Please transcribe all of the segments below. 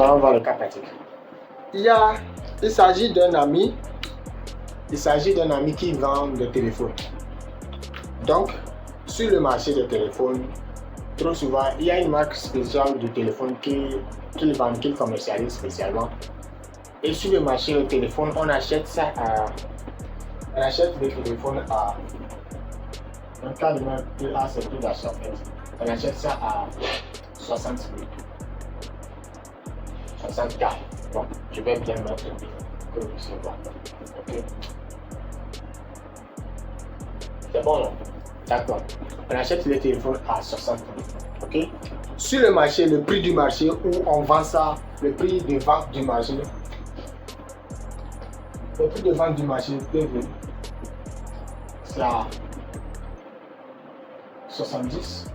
allons voir le cas pratique. Il s'agit d'un ami. Il s'agit d'un ami qui vend des téléphones. Donc, sur le marché des téléphones, trop souvent, il y a une marque spéciale de téléphone qu'il vend, qu'il commercialise spécialement. Et sur le marché des téléphones, on achète ça à... On achète des téléphones à... Dans le cas de même, c'est plus d'achat. On achète ça à 60 000. 60 K. Bon, je vais bien mettre que vous puissiez voir. Ok. C'est bon, non? D'accord. On achète les téléphones à 60 000. Ok. Sur le marché, le prix du marché où on vend ça, le prix de vente du marché, c'est à 70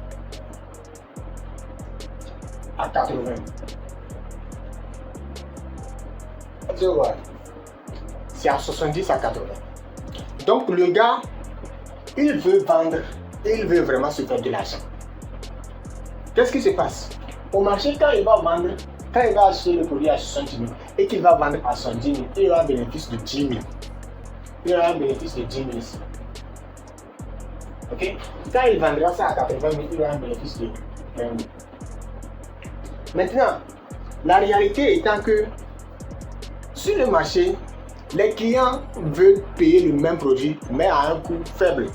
à 80. Tu vois, c'est à 70 à 80. Donc le gars, il veut vendre, il veut vraiment se faire de l'argent. Qu'est-ce qui se passe? Au marché, quand il va vendre, quand il va acheter le produit à 70 000 et qu'il va vendre à 110 000, il aura un bénéfice de 10 000. Il aura un bénéfice de 10 000 ici. Ok? Quand il vendra ça à 80 000, il aura un bénéfice de 20 000. Maintenant, la réalité étant que sur le marché, les clients veulent payer le même produit, mais à un coût faible,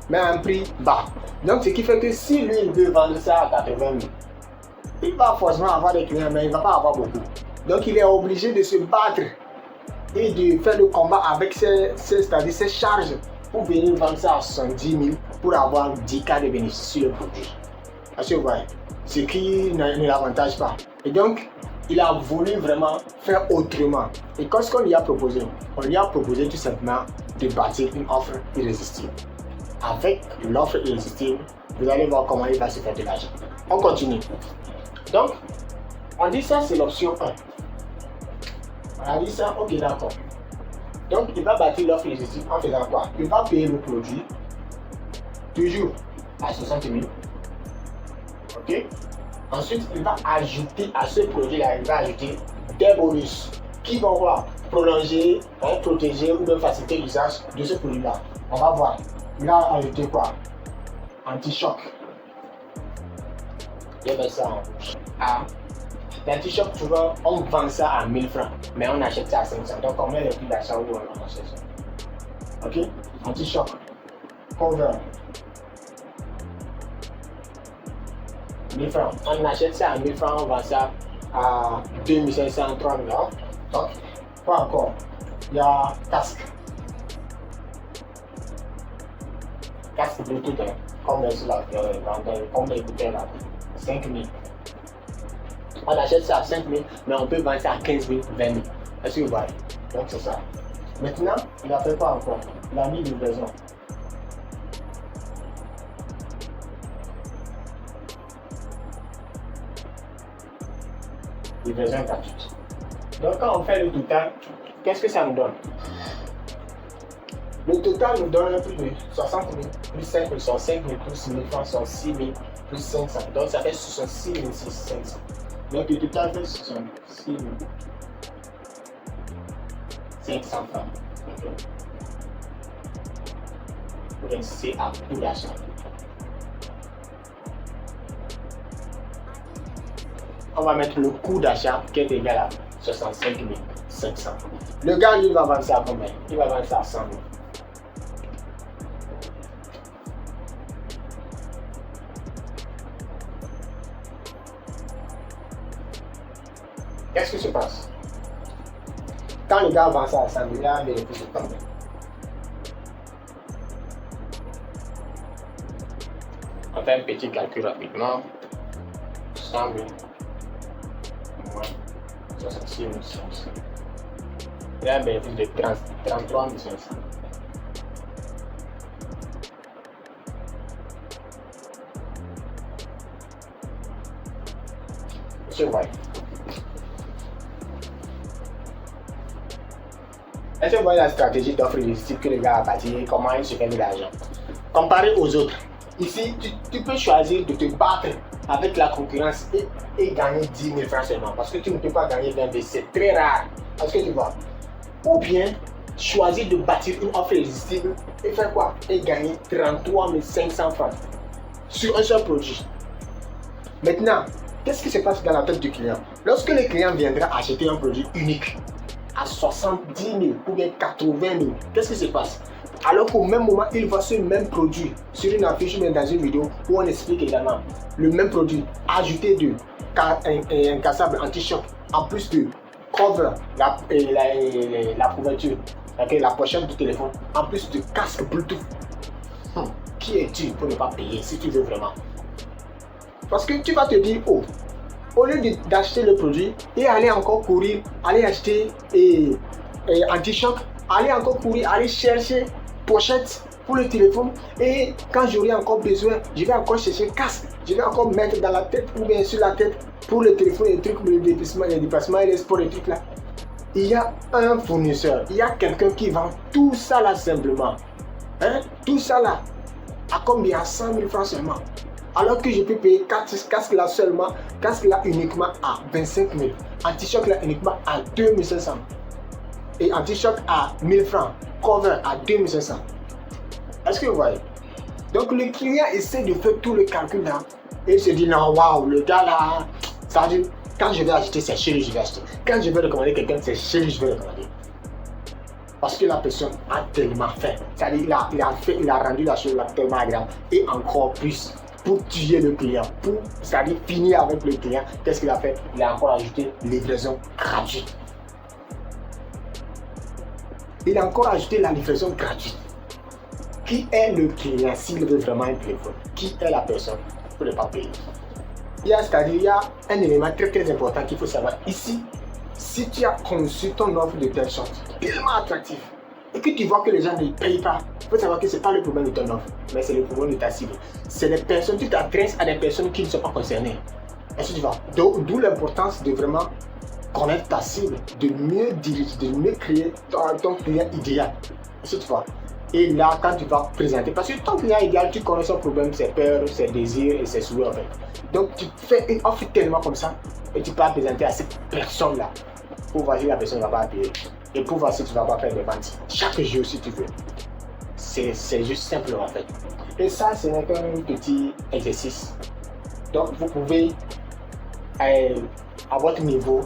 mais à un prix bas. Donc, ce qui fait que si lui, il veut vendre ça à 80 000, il va forcément avoir des clients, mais il ne va pas avoir beaucoup. Donc, il est obligé de se battre et de faire le combat avec ses charges pour venir vendre ça à 70 000 pour avoir 10 cas de bénéfice sur le produit. Parce que vous voyez, ce qui ne l'avantage pas. Et donc, il a voulu vraiment faire autrement. Et qu'est-ce qu'on lui a proposé? On lui a proposé tout simplement de bâtir une offre irrésistible. Avec l'offre irrésistible, vous allez voir comment il va se faire de l'argent. On continue. Donc, on dit ça, c'est l'option 1. On a dit ça, ok, d'accord. Donc, il va bâtir l'offre irrésistible en faisant quoi? Il va payer le produit, toujours à 60 000. Ok? Ensuite, il va ajouter à ce produit-là, il va ajouter des bonus qui vont voir prolonger, protéger ou même faciliter l'usage de ce produit-là. On va voir. Il a ajouté quoi? Anti-choc. Il y a ça en rouge. L'anti-choc, souvent, on vend ça à 1000 francs, mais on achète ça à 500. Donc, on met le prix d'achat où on achète ça. Ok? Anti-choc. Cover. 1000 francs. On achète ça à 1000 francs, on vend ça à 2500, 3000. Donc, pas encore. Il y a casque. Casque Bluetooth, comme écouteur là, 5000. On achète ça à 5000, mais on peut vendre ça à 15 000, 20 000. Est-ce que vous voyez? Donc c'est ça. Maintenant, il a fait quoi encore? Il a mis une livraison. Livraison gratuite. Donc quand on fait le total, qu'est-ce que ça nous donne? Le total nous donne un prix de 60 000, plus 5 000, 5 000, plus 6 000 francs, 6 000, plus 500. Donc ça fait 66 500. Donc le total fait 66 500 francs. Donc c'est à tout d'achat. On va mettre le coût d'achat qui est égal à 65 500. Le gars, lui, va vendre ça à combien? Il va vendre ça à 100 000. Qu'est-ce qui se passe? Quand le gars vend ça à 100 000, il a un bénéfice de combien? On fait un petit calcul rapidement. 100 000 moins 66 500. Il a un bénéfice de 33 500. Monsieur White. Est-ce que vous voyez la stratégie d'offre irrésistible que le gars a bâtie, comment il se fait de l'argent? Comparé aux autres, ici, tu peux choisir de te battre avec la concurrence et gagner 10 000 francs seulement. Parce que tu ne peux pas gagner 20 000, c'est très rare. Parce que tu vois. Ou bien choisir de bâtir une offre irrésistible et faire quoi? Et gagner 33 500 francs sur un seul produit. Maintenant, qu'est-ce qui se passe dans la tête du client? Lorsque le client viendra acheter un produit unique à 70 000 ou bien 80 000, qu'est-ce qui se passe? Alors qu'au même moment, il voit ce même produit sur une affiche ou dans une vidéo où on explique également le même produit ajouté de un cassable anti-choc en plus de cover, la couverture, la pochette du téléphone, en plus de casque Bluetooth. Qui es-tu pour ne pas payer si tu veux vraiment? Parce que tu vas te dire, oh, au lieu d'acheter le produit et aller encore courir, aller acheter anti-choc, aller encore courir, aller chercher pochette pour le téléphone, et quand j'aurai encore besoin, je vais encore chercher casque, je vais encore mettre dans la tête ou bien sur la tête pour le téléphone, les trucs, les déplacements et les sports, les trucs là. Il y a un fournisseur, il y a quelqu'un qui vend tout ça là simplement. Hein? Tout ça là, à combien? À 100 000 francs seulement. Alors que je peux payer casque là seulement, casque là uniquement à 25 000, anti-choc là uniquement à 2 500 et anti-choc à 1000 francs, cover à 2 500. Est-ce que vous voyez? Donc le client essaie de faire tout le calcul là et il se dit non, waouh, le gars là, ça veut dire quand je vais acheter, c'est chez lui je vais acheter. Quand je vais recommander quelqu'un, c'est chez lui je vais recommander. Parce que la personne a tellement fait. C'est-à-dire il a rendu la chose là tellement agréable et encore plus. Pour tuer le client, c'est-à-dire finir avec le client, qu'est-ce qu'il a fait? Il a encore ajouté livraison gratuite. Il a encore ajouté la livraison gratuite. Qui est le client s'il veut vraiment un téléphone? Qui est la personne pour ne pas payer? Il y a un élément très très important qu'il faut savoir ici. Si tu as conçu ton offre de telle sorte, tellement attractif, et que tu vois que les gens ne payent pas, il faut savoir que ce n'est pas le problème de ton offre, mais c'est le problème de ta cible. C'est les personnes, tu t'adresses à des personnes qui ne sont pas concernées. Est-ce que tu vois? D'où l'importance de vraiment connaître ta cible, de mieux diriger, de mieux créer ton client idéal. Est-ce que tu vois? Et là, quand tu vas présenter, parce que ton client idéal, tu connais son problème, ses peurs, ses désirs et ses souhaits en fait. Donc tu fais une offre tellement comme ça et tu peux la présenter à cette personne-là pour voir si la personne ne va pas payer. Et pour voir si tu ne vas pas faire des ventes chaque jour si tu veux. C'est juste simple en fait. Et ça, ce n'est qu'un petit exercice. Donc vous pouvez, à votre niveau,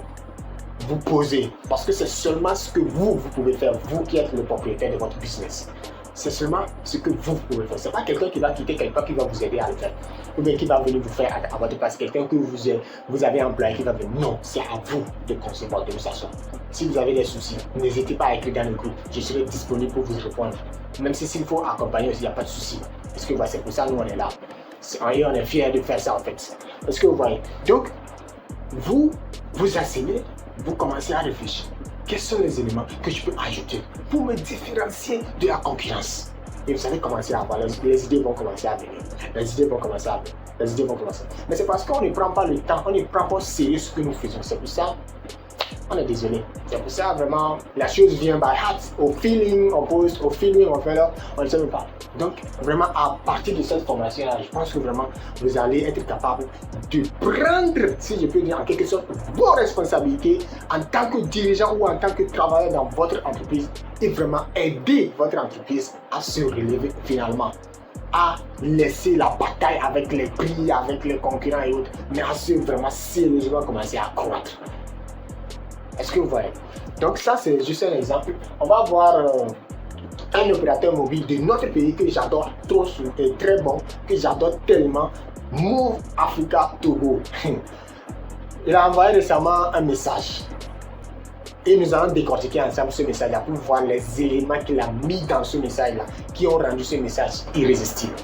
vous poser. Parce que c'est seulement ce que vous pouvez faire, vous qui êtes le propriétaire de votre business. C'est seulement ce que vous pouvez faire. Ce n'est pas quelqu'un qui va quitter quelqu'un qui va vous aider à le faire. Ou bien qui va venir vous faire à votre place. Quelqu'un que vous avez employé qui va venir. Non, c'est à vous de concevoir de toute façon. Si vous avez des soucis, n'hésitez pas à écrire dans le groupe. Je serai disponible pour vous répondre. Même s'il faut accompagner aussi, il n'y a pas de souci. Parce que c'est pour ça que nous on est là. Et on est fiers de faire ça en fait. Est-ce que vous voyez? Donc, vous asseyez, vous commencez à réfléchir. Quels sont les éléments que je peux ajouter pour me différencier de la concurrence? Et vous allez commencer à voir, les idées vont commencer à venir. Les idées vont commencer. Mais c'est parce qu'on ne prend pas le temps, on ne prend pas au sérieux ce que nous faisons. C'est pour ça, on est désolé. C'est pour ça, vraiment, la chose vient by heart, au feeling, on pose, au feeling, on fait là, on ne sait même pas. Donc, vraiment, à partir de cette formation-là, je pense que vraiment, vous allez être capable de prendre, si je peux dire en quelque sorte, vos responsabilités en tant que dirigeant ou en tant que travailleur dans votre entreprise et vraiment aider votre entreprise à se relever finalement, à laisser la bataille avec les prix, avec les concurrents et autres, mais à se vraiment sérieusement commencer à croître. Est-ce que vous voyez? Donc ça, c'est juste un exemple. On va voir un opérateur mobile de notre pays que j'adore trop, et très bon, que j'adore tellement, Move Africa Togo. Il a envoyé récemment un message. Et nous allons décortiquer ensemble ce message-là pour voir les éléments qu'il a mis dans ce message-là, qui ont rendu ce message irrésistible.